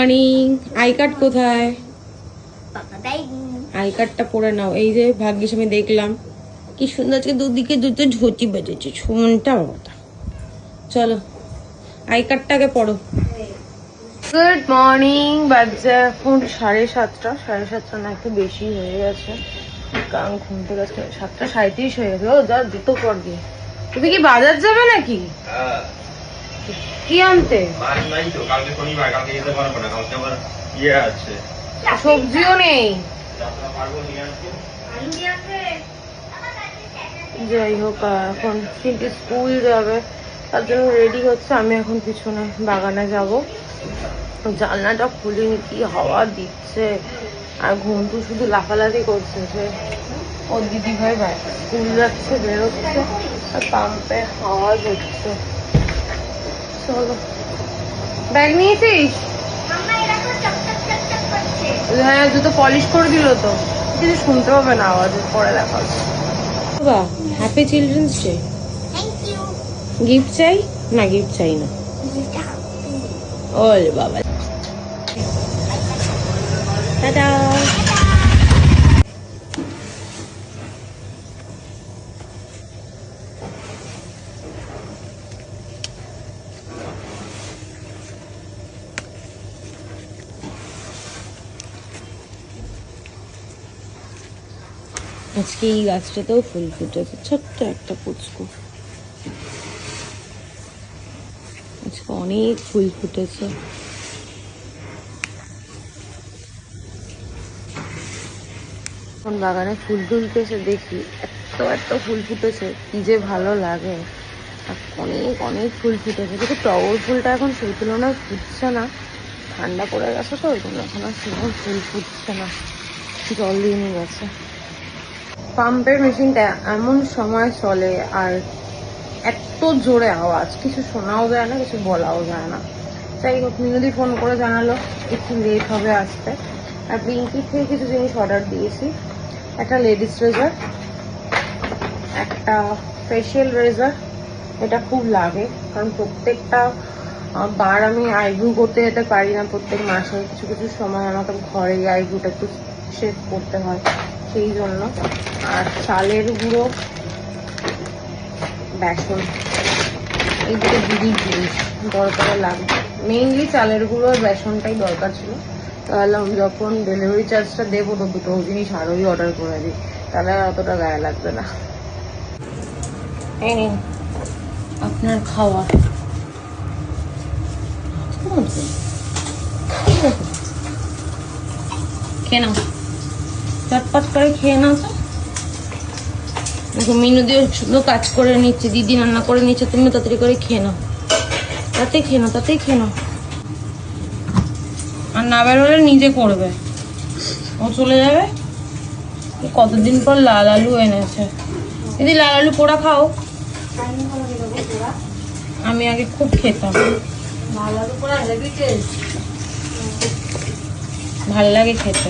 Morning. I card কোথায়? I কার্ডটা পরে নাও। এই যে ভাগ্যিস আমি দেখলাম কি সুন্দর আজকে দুদিকে দুটো ঝুঁটি বেঁধেছে শুনটা বাবাটা। চলো আই কার্ডটাকে পড়ো। Good morning. বাজে এখন 7:30। 7:30 না একটু বেশি হয়ে গেছে, কারণ ঘুম থেকে আজকে 7:37 হয়ে গেছে। ও যা দুটো পর দিয়ে। তুমি কি বাজার যাবে নাকি? কি আনতে? সবজিও নেই। যাই হোক, এখন কিন্তু স্কুল যাবে, তার জন্য রেডি হচ্ছে। আমি এখন পিছনে বাগানে যাব। জানলাটা খুলিনি, কি হাওয়া দিচ্ছে। আর ঘুমটু শুধু লাফালাফি করছে যে ওর দিদি ভাই স্কুল যাচ্ছে, বেরোচ্ছে, আর পাম্পে আওয়াজ হচ্ছে। চলো, ব্যাগ নিয়েছিস? হ্যাঁ, জুতো পলিশ করে দিল তো, কিছু শুনতে হবে না আওয়াজ, পরে দেখা হচ্ছে। বাবা, হ্যাপি চিলড্রেন্স ডে। গিফট চাই না? গিফট চাই না। ওরে বাবা, টাটা। আজকে এই গাছটাতেও ফুল ফুটেছে, ছোট্ট একটা পুচকু। আজকে অনেক ফুল ফুটেছে। এখন বাগানে ফুল তুলতেছে, দেখি এত এত ফুল ফুটেছে, কি যে ভালো লাগে। আর অনেক অনেক ফুল ফুটেছে, কিন্তু টগর ফুলটা এখন সেই তুলনায় ফুটছে না, ঠান্ডা পড়ে গেছে তো, ওই জন্য এখন আর সেরকম ফুল ফুটছে না, জল দিয়ে নিয়ে গেছে। পাম্পের মেশিনটা এমন সময় চলে আর এত জোরে আওয়াজ, কিছু শোনাও যায় না, কিছু বলাও যায় না। যাই হোক, মিনুদি ফোন করে জানালো একটু লেট হবে আসতে। আর ব্লিঙ্কিট থেকে কিছু জিনিস অর্ডার দিয়েছি। একটা লেডিস রেজার, একটা ফেশিয়াল রেজার। এটা খুব লাগে, কারণ প্রত্যেকটা বার আমি আইব্রু করতে যেতে পারি না। প্রত্যেক মাসে কিছু কিছু সময় আমাকে ঘরে আইব্রুটা একটু শেভ করতে হয়, সেই জন্য। আর চালের গুঁড়ো, বেসন, এই দুটো দিদির জিনিস দরকারে লাগবে। মেইনলি চালের গুঁড়ো আর বেসনটাই দরকার ছিল। তাহলে যখন ডেলিভারি চার্জটা দেবো তো দুটো জিনিস আরোই অর্ডার করে দিই, তাহলে অতটা গায়ে লাগবে না। এই নিন আপনার খাওয়া। খেয়ে নাও, চটপট করে খেয়ে নাও। তো মিনু দিয়ে শুধু কাজ করে নিচ্ছে, দিদি রান্না করে নিচ্ছে, তুমি তাড়াতাড়ি করে খেয়ে নাও। তাতেই খেয়ে নাও, তাতেই খেয়ে নাও। আর না বেরোলে নিজে করবে, ও চলে যাবে। কতদিন পর লাল আলু এনেছে। দিদি লাল আলু পোড়া খাও? আমি আগে খুব খেতাম। ভাল লাগে খেতে।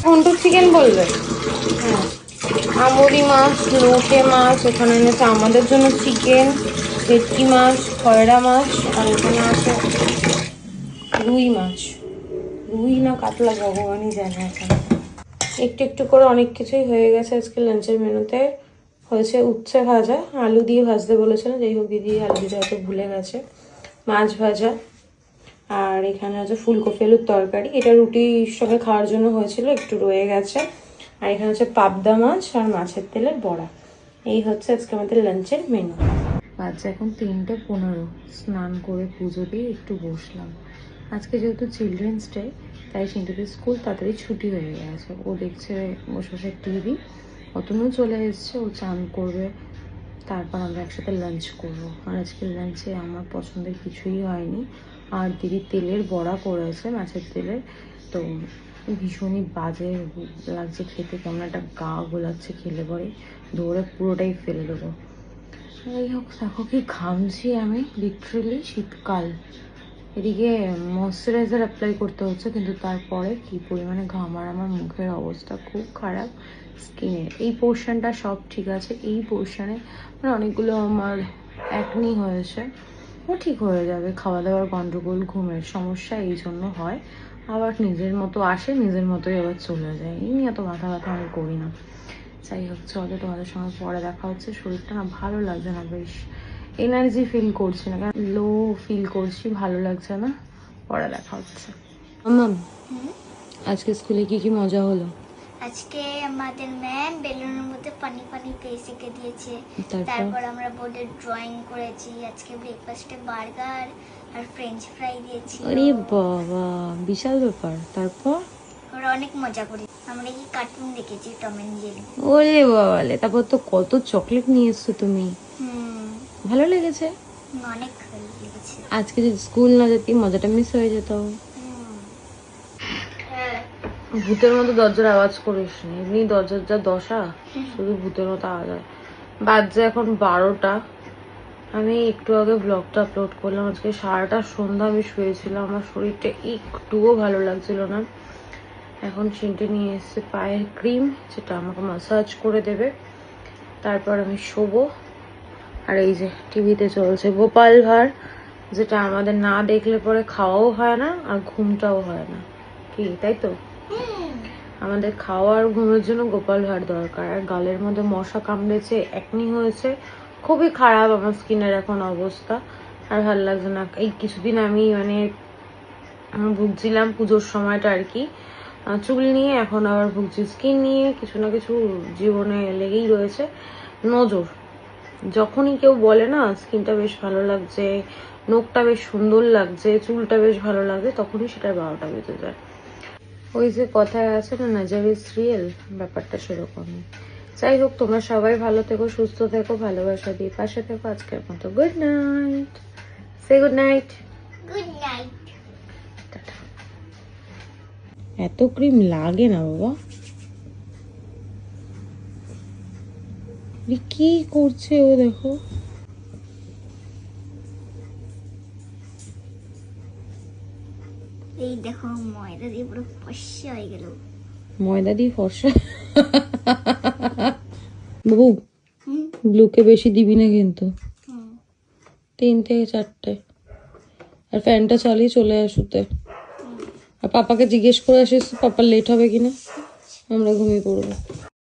ঘন্টু চিকেন বলবে? আমুদি মাছ, লোটে মাছ এখানে এনেছে আমাদের জন্য, চিকেন, ভেটকি মাছ, খয়রা মাছ, আর এখানে আছে রুই মাছ। রুই না কাতলা ভগবানই জানে। এখন একটু একটু করে অনেক কিছুই হয়ে গেছে আজকে লাঞ্চের মেনুতে। হয়েছে উচ্ছে ভাজা, আলু দিয়ে ভাজতে বলেছিলাম, যাই হোক দিদি আলু দিতে হয়তো ভুলে গেছে। মাছ ভাজা, আর এখানে হচ্ছে ফুলকপি আলুর তরকারি। এটা রুটির সঙ্গে খাওয়ার জন্য হয়েছিল, একটু রয়ে গেছে। আর এখানে হচ্ছে পাবদা মাছ আর মাছের তেলের বড়া। এই হচ্ছে আজকে আমাদের লাঞ্চের মেনু। বাজে এখন 3:15। স্নান করে পুজো দিয়ে একটু বসলাম। আজকে যেহেতু চিলড্রেন্স ডে, তাই সিন্ধুদের স্কুল তাড়াতাড়ি ছুটি হয়ে গেছে। ও দেখছে বসে বসে টিভি। অতনু চলে এসছে, ও চান করবে, তারপর আমরা একসাথে লাঞ্চ করবো। আর আজকে লাঞ্চে আমার পছন্দের কিছুই হয়নি। আর দিদি তেলের বড়া করেছে, মাছের তেলের, তো ভীষণই বাজে লাগছে খেতে, কেমন একটা গা গোলাচ্ছে খেলে পরে, দৌড়ে পুরোটাই ফেলে দেবো। যাই হোক, দেখো কি ঘামছি আমি, লিটারেলি শীতকাল। এদিকে ময়শ্চারাইজার অ্যাপ্লাই করতে হচ্ছে, কিন্তু তারপরে কি পরিমাণে ঘাম। আর আমার মুখের অবস্থা খুব খারাপ, স্কিনের এই পোর্শনটা সব ঠিক আছে, এই পোর্শনে মানে অনেকগুলো আমার অ্যাকনি হয়েছে, ও ঠিক হয়ে যাবে। খাওয়া দাওয়ার গন্ডগোল, ঘুমের সমস্যা এই জন্য হয়, আবার নিজের মতো আসে, নিজের মতোই আবার চলে যায়। এই নিয়ে এত মাথা ব্যথা আমি করি না। যাই হোক, চলো তোমাদের সঙ্গে পরে দেখা হচ্ছে। শরীরটা না ভালো লাগছে না, বেশ এনার্জি ফিল করছি না, কারণ লো ফিল করছি, ভালো লাগছে না। পরে দেখা হচ্ছে। মাম, আজকে স্কুলে কি কি মজা হলো? আজকে আমাদের ম্যাম বেলুনের মধ্যে পানি পানি পেস্ট এঁকে দিয়েছে। তারপর? তারপর আমরা বোর্ডে ড্রয়িং করেছি। আজকে ব্রেকফাস্টে বার্গার আর ফ্রেঞ্চ ফ্রাই দিয়েছি। আরে বাবা, বিশাল ব্যাপার। তারপর? আমরা অনেক মজা করি। আমরা কি কার্টুন দেখেছি, টম এন্ড জেরি। ওরে বাবালে, তারপর তো কত চকলেট নিয়ে এসছো তুমি। ভালো লেগেছে? অনেক ভালো লেগেছে। আজকে যদি স্কুল না যেতি, মজাটা মিস হয়ে যেত। হ্যাঁ। ভূতের মতো দরজার আওয়াজ করিস না, এমনি দরজার যা দশা, শুধু ভূতের মতো আওয়াজ হয়। বাজছে এখন 12টা। আমি একটু আগে ব্লগটা আপলোড করলাম। আজকে সারাটা সন্ধ্যা আমি শুয়েছিলাম, আমার শরীরটা একটুও ভালো লাগছিল না। এখন চিনটে নিয়ে এসছে পায়ের ক্রিম, যেটা আমাকে ম্যাসাজ করে দেবে, তারপর আমি শোবো। আর এই যে টিভিতে চলছে গোপাল ভাঁড়, যেটা আমাদের না দেখলে পরে খাওয়াও হয় না আর ঘুমটাও হয় না। কি তাই তো? আমাদের খাওয়া আর ঘুমের জন্য গোপাল ভাঁড় দরকার। আর গালের মধ্যে মশা কামড়েছে, একনি হয়েছে, খুবই খারাপ আমার স্কিনের এখন অবস্থা। আর ভালো লাগছে না। এই কিছুদিন আমি মানে ভুগছিলাম পুজোর সময়টা আর কি, চুল নিয়ে, এখন আবার ভুগছি স্কিন নিয়ে। কিছু না কিছু জীবনে লেগেই রয়েছে। নজর, যখনই কেউ বলে না স্কিনটা বেশ ভালো লাগছে, নখটা বেশ সুন্দর লাগছে, চুলটা বেশ ভালো লাগছে, তখনই সেটার 12টা বেজে যায়। ওই যে কথায় আছে না, নজর ইজ রিয়েল, ব্যাপারটা সেরকমই। যাই হোক, তোমরা সবাই ভালো থেকো, সুস্থ থেকো, ভালোবাসা দিয়ে পাশে থেকো। আজকের মতো গুড নাইট। সে গুড নাইট। Good night. এত ক্রিম লাগে না বাবা। কি করছে ও, দেখো। এই দেখো, ময়দা দিয়ে পুরো ফর্সা হয়ে গেল। ময়দা দিয়ে ফর্সা? বাবু, ব্লুকে বেশি দিবি না কিন্তু। 3 থেকে 4টে। আর ফ্যানটা চালিয়ে চলে আসুতে। আর পাপাকে জিজ্ঞেস করে আসিস পাপার লেট হবে কিনা, আমরা ঘুমিয়ে পড়বো।